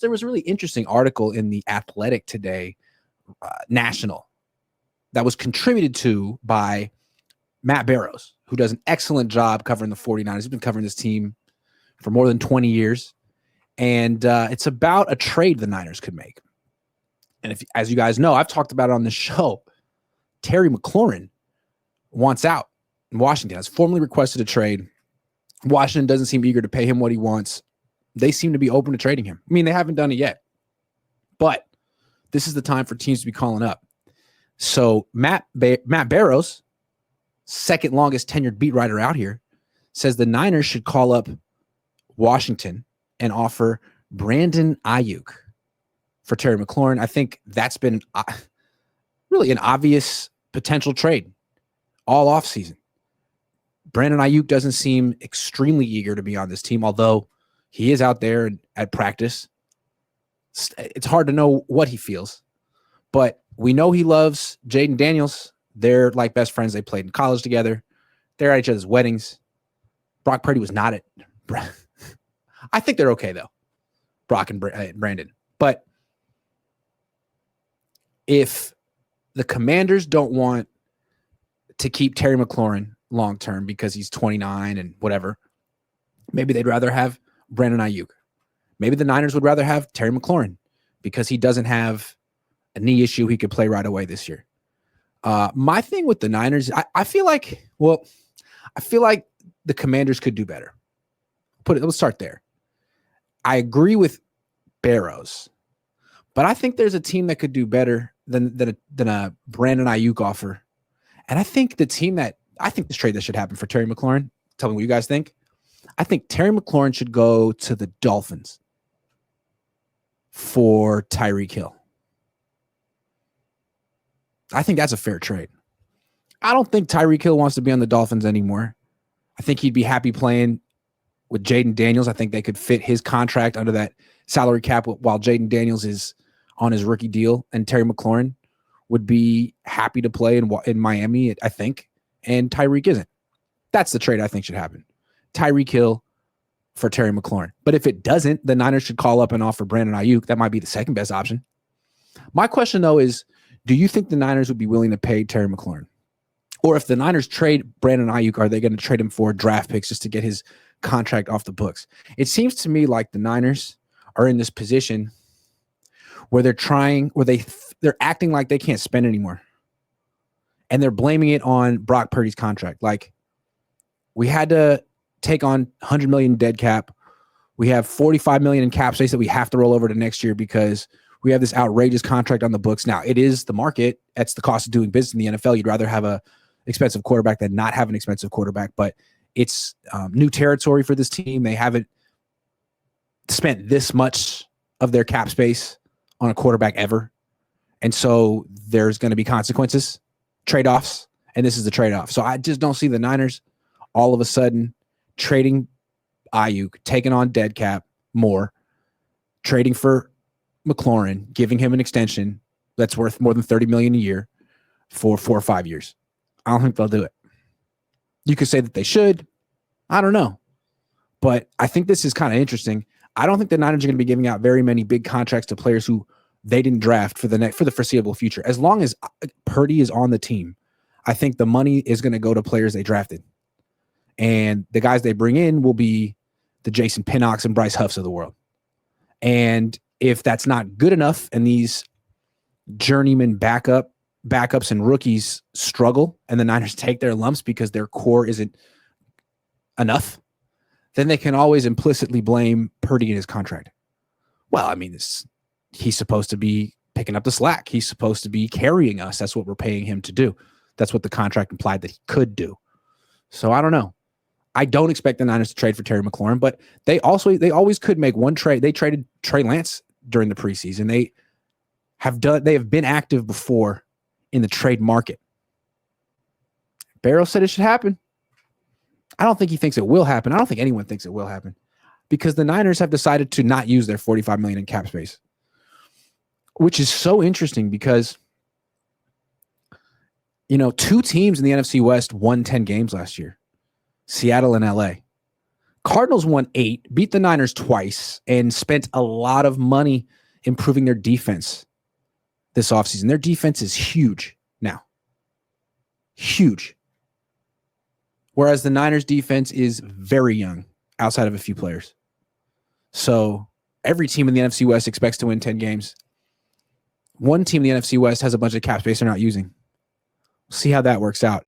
there was a really interesting article in the Athletic today, national, that was contributed to by Matt Barrows, who does an excellent job covering the 49ers. He's been covering this team for more than 20 years. And it's about a trade the Niners could make. And if, as you guys know, I've talked about it on the show, Terry McLaurin wants out. Washington has formally requested a trade. Washington doesn't seem eager to pay him what he wants. They seem to be open to trading him. I mean, they haven't done it yet. But this is the time for teams to be calling up. So Matt Barrows, second longest tenured beat writer out here, says the Niners should call up Washington and offer Brandon Aiyuk for Terry McLaurin. I think that's been really an obvious potential trade all offseason. Brandon Aiyuk doesn't seem extremely eager to be on this team, although he is out there at practice. It's hard to know what he feels, but we know he loves Jaden Daniels. They're like best friends. They played in college together. They're at each other's weddings. Brock Purdy was not at. I think they're okay, though, Brock and Brandon. But if the Commanders don't want to keep Terry McLaurin long-term because he's 29 and whatever, maybe they'd rather have Brandon Aiyuk. Maybe the Niners would rather have Terry McLaurin because he doesn't have a knee issue. He could play right away this year. My thing with the Niners, I feel like the Commanders could do better. Let's start there. I agree with Barrows, but I think there's a team that could do better than a Brandon Aiyuk offer. And I think this trade that should happen for Terry McLaurin. Tell me what you guys think. I think Terry McLaurin should go to the Dolphins for Tyreek Hill. I think that's a fair trade. I don't think Tyreek Hill wants to be on the Dolphins anymore. I think he'd be happy playing with Jaden Daniels. I think they could fit his contract under that salary cap while Jaden Daniels is on his rookie deal, and Terry McLaurin would be happy to play in Miami, I think, and Tyreek isn't. That's the trade I think should happen. Tyreek Hill for Terry McLaurin. But if it doesn't, the Niners should call up and offer Brandon Aiyuk. That might be the second best option. My question, though, is do you think the Niners would be willing to pay Terry McLaurin? Or if the Niners trade Brandon Aiyuk, are they going to trade him for draft picks just to get his contract off the books? It seems to me like the Niners are in this position where they're acting like they can't spend anymore. And they're blaming it on Brock Purdy's contract. Like, we had to take on $100 million dead cap. We have $45 million in cap space that we have to roll over to next year because we have this outrageous contract on the books. Now, it is the market. That's the cost of doing business in the NFL. You'd rather have a expensive quarterback than not have an expensive quarterback, but it's new territory for this team. They haven't spent this much of their cap space on a quarterback ever. And so there's going to be consequences, trade-offs, and this is the trade-off. So I just don't see the Niners all of a sudden trading Aiyuk, taking on dead cap more, trading for McLaurin, giving him an extension that's worth more than $30 million a year for 4 or 5 years. I don't think they'll do it. You could say that they should. I don't know. But I think this is kind of interesting. I don't think the Niners are going to be giving out very many big contracts to players who they didn't draft for the foreseeable future. As long as Purdy is on the team, I think the money is going to go to players they drafted. And the guys they bring in will be the Jason Pinnocks and Bryce Huffs of the world. And if that's not good enough and these journeyman backups and rookies struggle and the Niners take their lumps because their core isn't enough, then they can always implicitly blame Purdy and his contract. Well, I mean, he's supposed to be picking up the slack. He's supposed to be carrying us. That's what we're paying him to do. That's what the contract implied that he could do. So I don't know. I don't expect the Niners to trade for Terry McLaurin, but they always could make one trade. They traded Trey Lance during the preseason. They have been active before in the trade market. Barrows said it should happen. I don't think he thinks it will happen. I don't think anyone thinks it will happen because the Niners have decided to not use their $45 million in cap space, which is so interesting because, you know, 2 teams in the NFC West won 10 games last year, Seattle and LA. Cardinals won 8, beat the Niners twice, and spent a lot of money improving their defense this offseason. Their defense is huge now. Huge. Whereas the Niners defense is very young outside of a few players. So every team in the NFC West expects to win 10 games. One team in the NFC West has a bunch of cap space they're not using. We'll see how that works out.